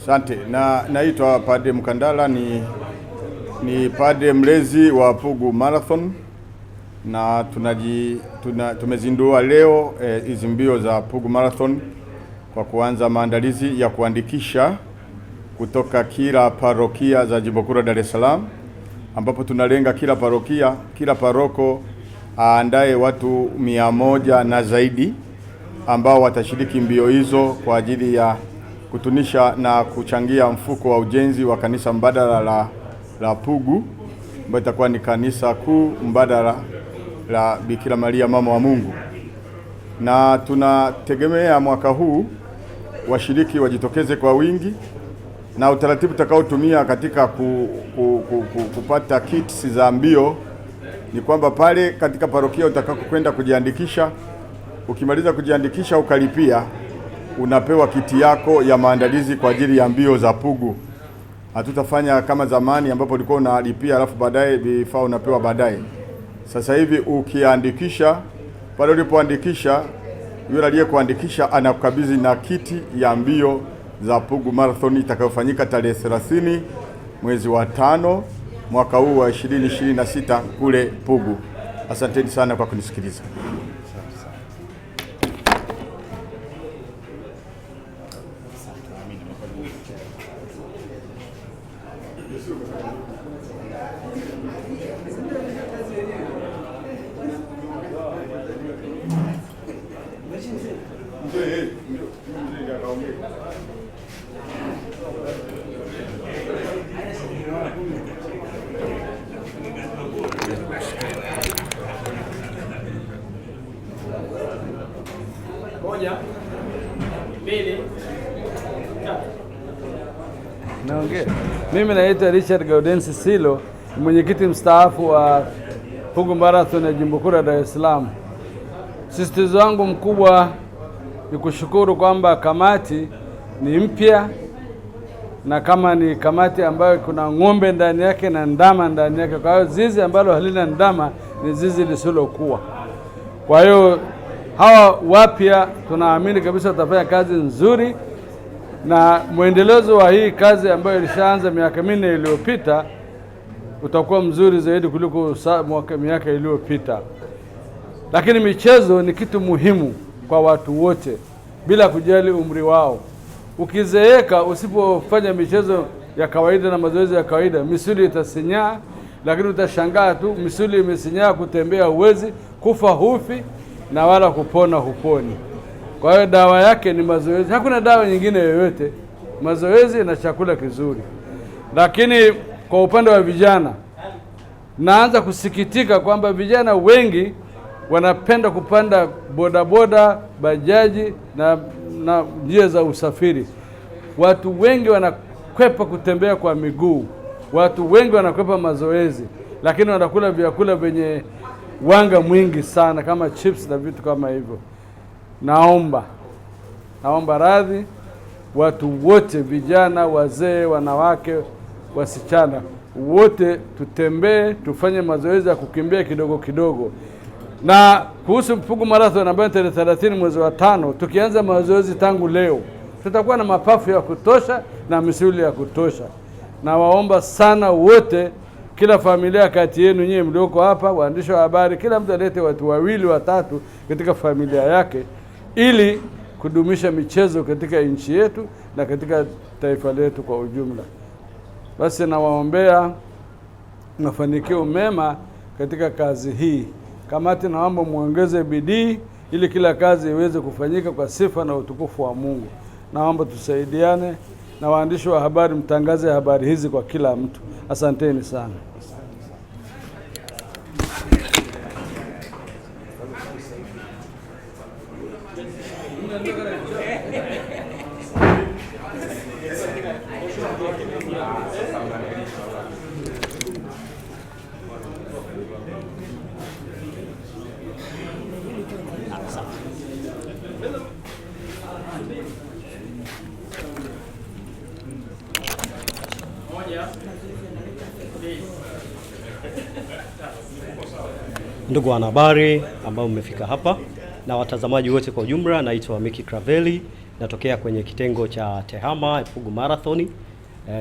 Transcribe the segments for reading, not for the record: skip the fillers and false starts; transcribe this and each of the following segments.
Asante. Naitwa Padre Mkandala, ni padre mlezi wa Pugu Marathon, na tumezindua leo hizi mbio za Pugu Marathon kwa kuanza maandalizi ya kuandikisha kutoka kila parokia za Jimbo Kuu la Dar es Salaam, ambapo tunalenga kila paroko aandae watu 100 na zaidi ambao watashiriki mbio hizo kwa ajili ya kutunisha na kuchangia mfuko wa ujenzi wa kanisa mbadala la Pugu, ambayo itakuwa ni kanisa kuu mbadala la Bikira Maria mama wa Mungu. Na tunategemea mwaka huu washiriki wajitokeze kwa wingi, na utaratibu utakaotumia katika kupata kits za mbio ni kwamba pale katika parokia utakapokwenda kujiandikisha, ukimaliza kujiandikisha ukalipia, unapewa kiti yako ya maandalizi kwa ajili ya mbio za Pugu. Hatutafanya kama zamani ambapo ulikuwa unalipia alafu baadaye vifaa unapewa baadaye. Sasa hivi ukiandikisha, pale ulipoandikisha, yule aliyekuandikisha anakukabidhi na kiti ya mbio za Pugu Marathon itakayofanyika tarehe 30 mwezi wa 5 mwaka huu wa 2026 kule Pugu. Asanteni sana kwa kunisikiliza. Naongea. Mimi naitwa Richard Gaudensi Silo, mwenyekiti mstaafu wa Pugu Marathon ya Jimbo Kuu la Dar es Salaam. Sisitizo wangu mkubwa ni kushukuru kwamba kamati ni mpya, na kama ni kamati ambayo kuna ng'ombe ndani yake na ndama ndani yake. Kwa hiyo zizi ambalo halina ndama ni zizi lisilokuwa. Kwa hiyo hawa wapya tunaamini kabisa watafanya kazi nzuri, na mwendelezo wa hii kazi ambayo ilishaanza miaka 4 iliyopita utakuwa mzuri zaidi kuliko miaka iliyopita. Lakini michezo ni kitu muhimu kwa watu wote bila kujali umri wao. Ukizeeka usipofanya michezo ya kawaida na mazoezi ya kawaida, misuli itasinyaa, lakini utashangaa tu misuli imesinyaa, kutembea huwezi, kufa hufi, na wala kupona huponi. Kwa hiyo dawa yake ni mazoezi. Hakuna dawa nyingine yoyote, mazoezi na chakula kizuri. Lakini kwa upande wa vijana, naanza kusikitika kwamba vijana wengi wanapenda kupanda bodaboda, bajaji na njia za usafiri. Watu wengi wanakwepa kutembea kwa miguu. Watu wengi wanakwepa mazoezi, lakini wanakula vyakula vyenye wanga mwingi sana kama chips na vitu kama hivyo. Naomba radhi watu wote, vijana, wazee, wanawake, wasichana, wote tutembee, tufanye mazoezi ya kukimbia kidogo kidogo. Na kuhusu Pugu Marathon ambayo tarehe 30 mwezi wa 5, tukianza mazoezi tangu leo, tutakuwa na mapafu ya kutosha na misuli ya kutosha. Na waomba sana wote, kila familia kati yenu nyinyi mlioko hapa, waandishi wa habari, kila mtu alete watu 2 watatu katika familia yake, ili kudumisha michezo katika nchi yetu na katika taifa letu kwa ujumla. Basi nawaombea mafanikio mema katika kazi hii. Kamati naomba muongeze bidii ili kila kazi iweze kufanyika kwa sifa na utukufu wa Mungu. Naomba tusaidiane, na waandishi wa habari mtangaze habari hizi kwa kila mtu. Asanteni sana. Ndugu wanahabari ambao mmefika hapa na watazamaji wote kwa ujumla, naitwa Miki Kraveli, natokea kwenye kitengo cha TEHAMA Pugu Marathon.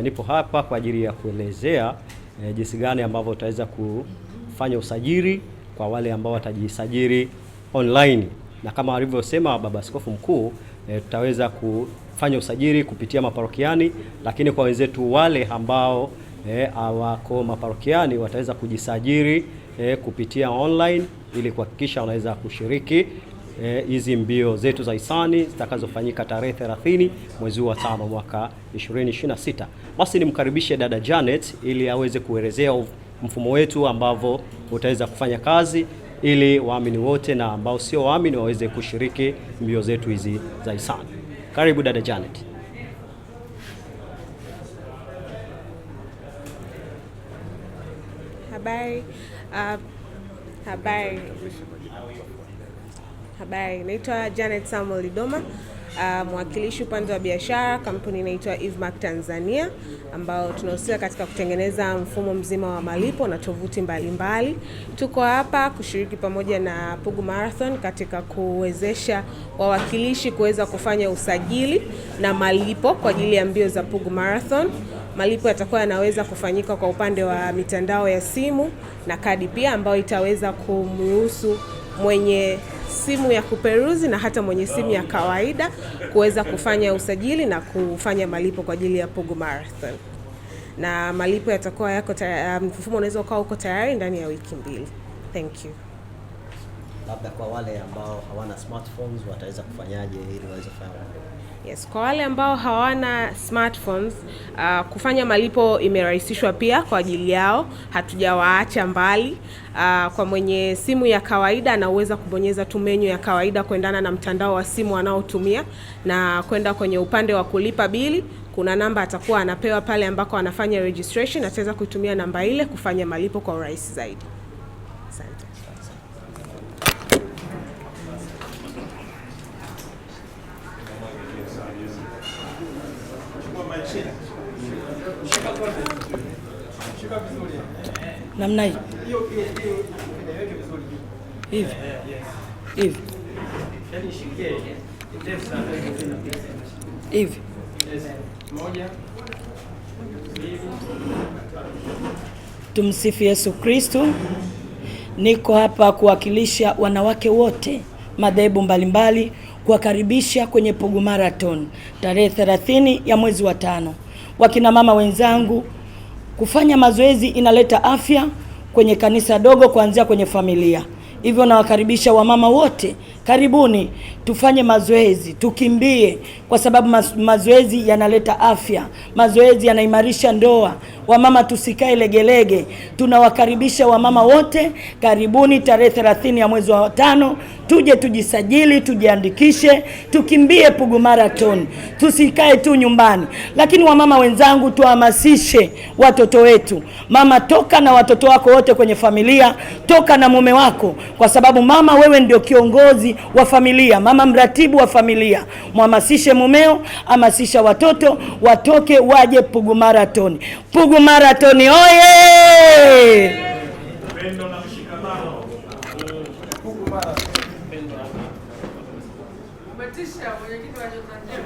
Nipo hapa kwa ajili ya kuelezea jinsi gani ambavyo utaweza kufanya usajili kwa wale ambao watajisajili online. Na kama alivyosema Baba Askofu Mkuu, tutaweza kufanya usajili kupitia maparokiani, lakini kwa wenzetu wale ambao hawako maparokiani wataweza kujisajili kupitia online ili kuhakikisha wanaweza kushiriki hizi mbio zetu za hisani zitakazofanyika tarehe 30 mwezi wa 5 mwaka 2026. Basi nimkaribishe dada Janet ili aweze kuelezea mfumo wetu ambavyo utaweza kufanya kazi ili waamini wote na ambao sio waamini waweze kushiriki mbio zetu hizi za hisani. Karibu dada Janet. Habari, naitwa Janet Samuel Lidoma, mwakilishi upande wa biashara, kampuni inaitwa Evemark Tanzania, ambao tunahusika katika kutengeneza mfumo mzima wa malipo na tovuti mbalimbali. Tuko hapa kushiriki pamoja na Pugu Marathon katika kuwezesha wawakilishi kuweza kufanya usajili na malipo kwa ajili ya mbio za Pugu Marathon. Malipo yatakuwa yanaweza kufanyika kwa upande wa mitandao ya simu na kadi pia, ambayo itaweza kumruhusu mwenye simu ya kuperuzi na hata mwenye simu ya kawaida kuweza kufanya usajili na kufanya malipo kwa ajili ya Pugu Marathon. Na malipo yatakuwa yako mfumo unaweza ukawa uko tayari ndani ya wiki 2. Thank you. Labda kwa wale ambao hawana smartphones wataweza kufanyaje ili waweze kufanya? Yes, kwa wale ambao hawana smartphones, kufanya malipo imerahisishwa pia kwa ajili yao, hatujawaacha mbali. Kwa mwenye simu ya kawaida anaweza kubonyeza tu menu ya kawaida kuendana na mtandao wa simu anaotumia na kwenda kwenye upande wa kulipa bili. Kuna namba atakuwa anapewa pale ambako anafanya registration, ataweza kutumia namba ile kufanya malipo kwa urahisi zaidi. Asante. Namna hii. Hivi. Hivi. Hivi. Tumsifu Yesu Kristo. Niko hapa kuwakilisha wanawake wote madhehebu mbalimbali, kuwakaribisha kwenye Pugu Marathon tarehe 30 ya mwezi wa 5. Wakina mama wenzangu, kufanya mazoezi inaleta afya kwenye kanisa dogo kuanzia kwenye familia. Hivyo nawakaribisha wamama wote, karibuni tufanye mazoezi, tukimbie kwa sababu mazoezi yanaleta afya. Mazoezi yanaimarisha ndoa. Wamama tusikae legelege. Tunawakaribisha wamama wote, karibuni tarehe 30 ya mwezi wa 5, tuje tujisajili, tujiandikishe, tukimbie Pugu Marathon. Tusikae tu nyumbani. Lakini wamama wenzangu, tuhamasishe watoto wetu. Mama, toka na watoto wako wote kwenye familia, toka na mume wako, kwa sababu mama, wewe ndio kiongozi wa familia, mama mratibu wa familia. Mhamasishe mumeo, hamasisha watoto, watoke waje Pugu Marathon. Pugu Marathon oye! Pendo na mshikamano. Pugu Marathon. Umetisha mwenyekiti wa Tanzania.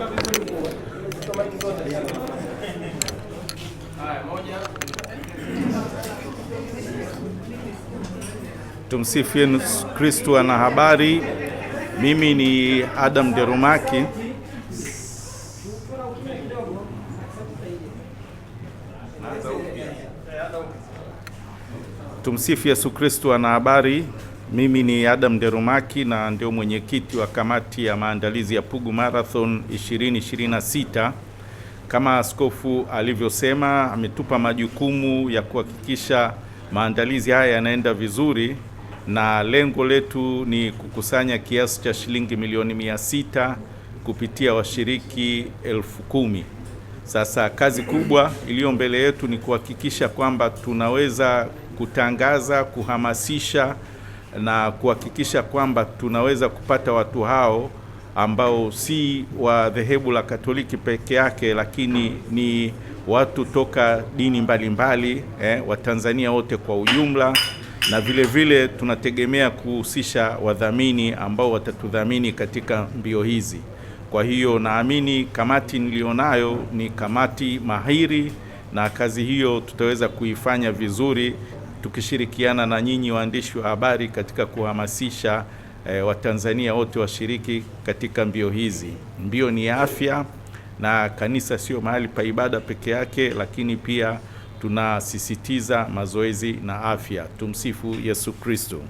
Haya, moja. Tumsifu Yesu Kristo. Wanahabari, mimi ni Adam Derumaki. Tumsifu Yesu Kristo. Wanahabari, mimi ni Adam Derumaki na ndio mwenyekiti wa kamati ya maandalizi ya Pugu Marathon 2026. Kama askofu alivyosema, ametupa majukumu ya kuhakikisha maandalizi haya yanaenda vizuri, na lengo letu ni kukusanya kiasi cha shilingi milioni 600 kupitia washiriki 10,000. Sasa kazi kubwa iliyo mbele yetu ni kuhakikisha kwamba tunaweza kutangaza, kuhamasisha na kuhakikisha kwamba tunaweza kupata watu hao ambao si wa dhehebu la Katoliki peke yake, lakini ni watu toka dini mbalimbali, Watanzania wote kwa ujumla, na vile vile tunategemea kuhusisha wadhamini ambao watatudhamini katika mbio hizi. Kwa hiyo naamini kamati nilionayo ni kamati mahiri, na kazi hiyo tutaweza kuifanya vizuri tukishirikiana na nyinyi waandishi wa habari katika kuhamasisha Watanzania wote washiriki katika mbio hizi. Mbio ni afya, na kanisa sio mahali pa ibada peke yake, lakini pia tunasisitiza mazoezi na afya. Tumsifu Yesu Kristo.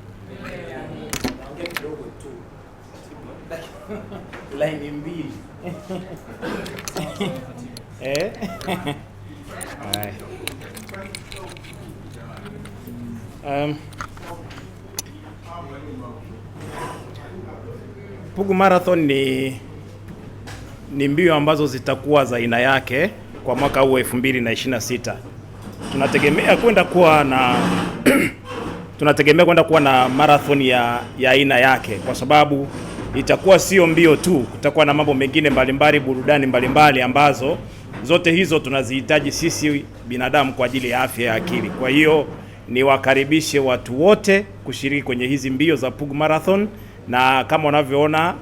Line mbili. Pugu Marathon ni mbio ambazo zitakuwa za aina yake kwa mwaka huu 2026. Tunategemea kwenda kuwa na marathon ya aina yake, kwa sababu itakuwa sio mbio tu, kutakuwa na mambo mengine mbalimbali, burudani mbalimbali ambazo zote hizo tunazihitaji sisi binadamu kwa ajili ya afya ya akili. Kwa hiyo niwakaribishe watu wote kushiriki kwenye hizi mbio za Pugu Marathon, na kama unavyoona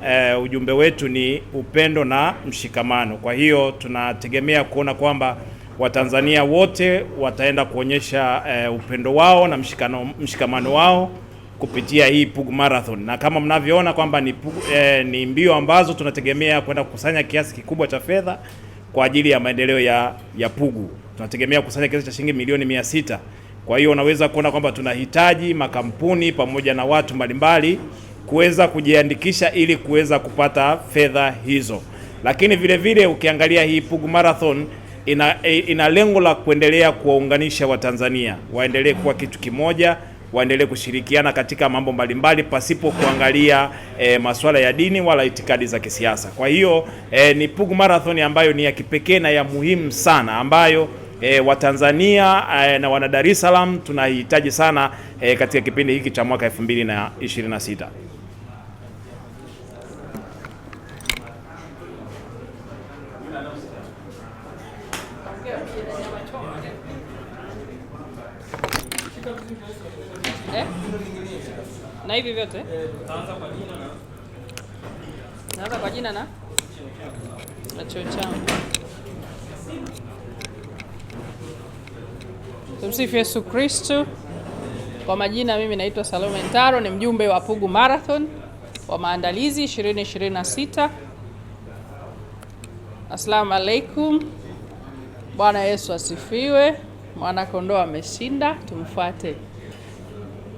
ujumbe wetu ni upendo na mshikamano. Kwa hiyo tunategemea kuona kwamba Watanzania wote wataenda kuonyesha upendo wao na mshikamano wao kupitia hii Pugu Marathon. Na kama mnavyoona kwamba ni mbio ambazo tunategemea kwenda kukusanya kiasi kikubwa cha fedha kwa ajili ya maendeleo ya Pugu. Tunategemea kukusanya kiasi cha shilingi milioni 600. Kwa hiyo unaweza kuona kwamba tunahitaji makampuni pamoja na watu mbalimbali kuweza kujiandikisha ili kuweza kupata fedha hizo. Lakini vile vile ukiangalia hii Pugu Marathon ina lengo la kuendelea kuwaunganisha Watanzania, waendelee kuwa kitu kimoja, waendelee kushirikiana katika mambo mbalimbali pasipo kuangalia masuala ya dini wala itikadi za kisiasa. Kwa hiyo ni Pugu Marathon ambayo ni ya kipekee na ya muhimu sana, ambayo Watanzania na wana Dar es Salaam tunahitaji sana katika kipindi hiki cha mwaka 2026. Na hivi vyote naanza kwa jina na cheo changu. Tumsifu Yesu Kristo. Kwa majina mimi naitwa Salome Ntaro, ni mjumbe wa Pugu Marathon wa maandalizi 2026. Asalamu alaikum. Bwana Yesu asifiwe. Mwana kondoo ameshinda, tumfuate.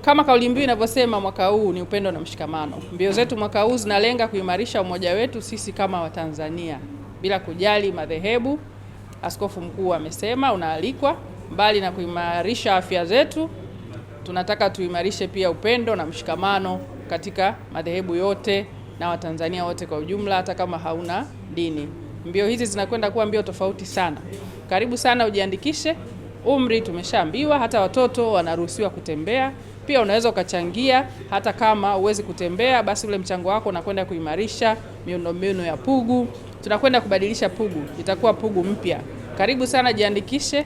Kama kauli mbiu inavyosema, mwaka huu ni upendo na mshikamano. Mbio zetu mwaka huu zinalenga kuimarisha umoja wetu sisi kama Watanzania bila kujali madhehebu. Askofu mkuu amesema unaalikwa, mbali na kuimarisha afya zetu, tunataka tuimarishe pia upendo na mshikamano katika madhehebu yote na Watanzania wote kwa ujumla, hata kama hauna dini. Mbio hizi zinakwenda kuwa mbio tofauti sana. Karibu sana ujiandikishe. Umri tumeshaambiwa, hata watoto wanaruhusiwa kutembea. Pia unaweza ukachangia, hata kama huwezi kutembea, basi ule mchango wako unakwenda kuimarisha miundombinu ya Pugu. Tunakwenda kubadilisha Pugu, itakuwa Pugu mpya. Karibu sana, jiandikishe.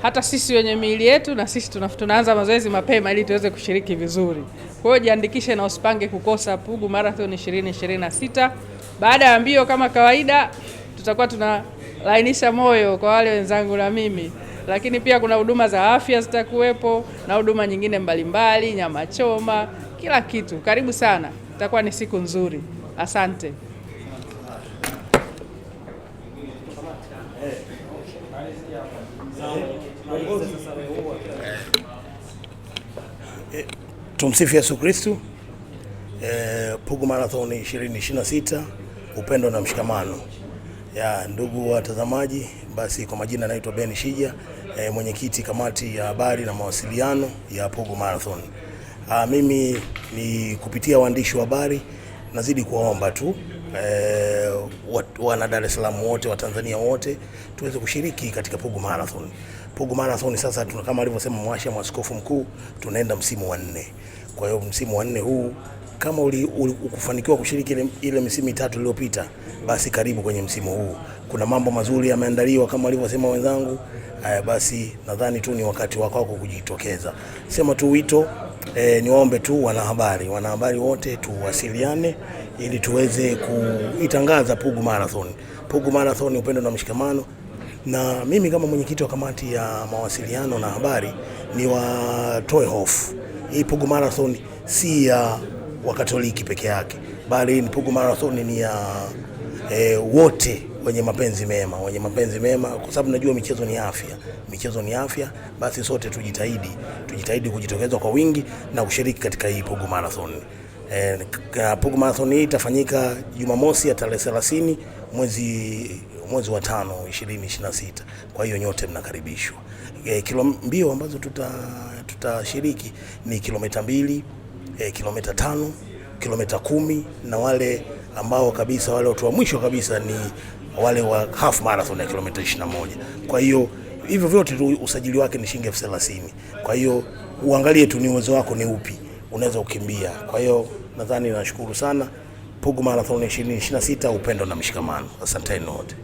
Hata sisi wenye miili yetu na sisi tunaanza mazoezi mapema ili tuweze kushiriki vizuri. Kwa hiyo jiandikishe na usipange kukosa Pugu Marathon 2026. Baada ya mbio kama kawaida tutakuwa tunalainisha moyo kwa wale wenzangu na mimi. Lakini pia kuna huduma za afya zitakuwepo na huduma nyingine mbalimbali, nyama choma, kila kitu. Karibu sana. Itakuwa ni siku nzuri. Asante. Tumsifu Yesu Kristo. Pugu Marathon 2026, upendo na mshikamano. Ndugu watazamaji, basi kwa majina naitwa Ben Shija, mwenyekiti kamati ya habari na mawasiliano ya Pugu Marathon. Mimi ni kupitia waandishi wa habari nazidi kuwaomba tu wana Dar es Salaam wote, wa Tanzania wote tuweze kushiriki katika Pugu Marathon. Pugu Marathon sasa kama alivyosema mwasha askofu mkuu, tunaenda msimu wa 4. Kwa hiyo msimu wa 4 huu kama ukufanikiwa kushiriki ile misimu mitatu iliyopita, basi karibu kwenye msimu huu. Kuna mambo mazuri yameandaliwa kama walivyosema wenzangu. Basi nadhani tu ni wakati wako kujitokeza. Sema tu wito, niwaombe tu wanahabari wote tuwasiliane ili tuweze kuitangaza Pugu Marathon. Pugu Marathon, upendo na mshikamano. Na mimi kama mwenyekiti wa kamati ya mawasiliano na habari ni watoe hofu. Hii Pugu Marathon si ya Wakatoliki peke yake, bali ni Pugu Marathon ni ya wote wenye mapenzi mema, kwa sababu najua michezo ni afya. Basi sote tujitahidi kujitokeza kwa wingi na kushiriki katika hii Pugu Marathon. Pugu Marathon hii itafanyika Jumamosi ya tarehe 30 mwezi wa 5 2026. Kwa hiyo nyote mnakaribishwa. Mbio ambazo tutashiriki ni kilomita 2, kilomita 5, kilomita 10, na wale ambao kabisa wale watu wa mwisho kabisa ni wale wa half marathon ya kilomita 21. Kwa hiyo hivyo vyote tu usajili wake ni shilingi 30,000. Kwa hiyo uangalie tu ni uwezo wako ni upi unaweza kukimbia. Kwa hiyo nadhani nashukuru sana. Pugu Marathon 2026, upendo na mshikamano. Asanteni wote.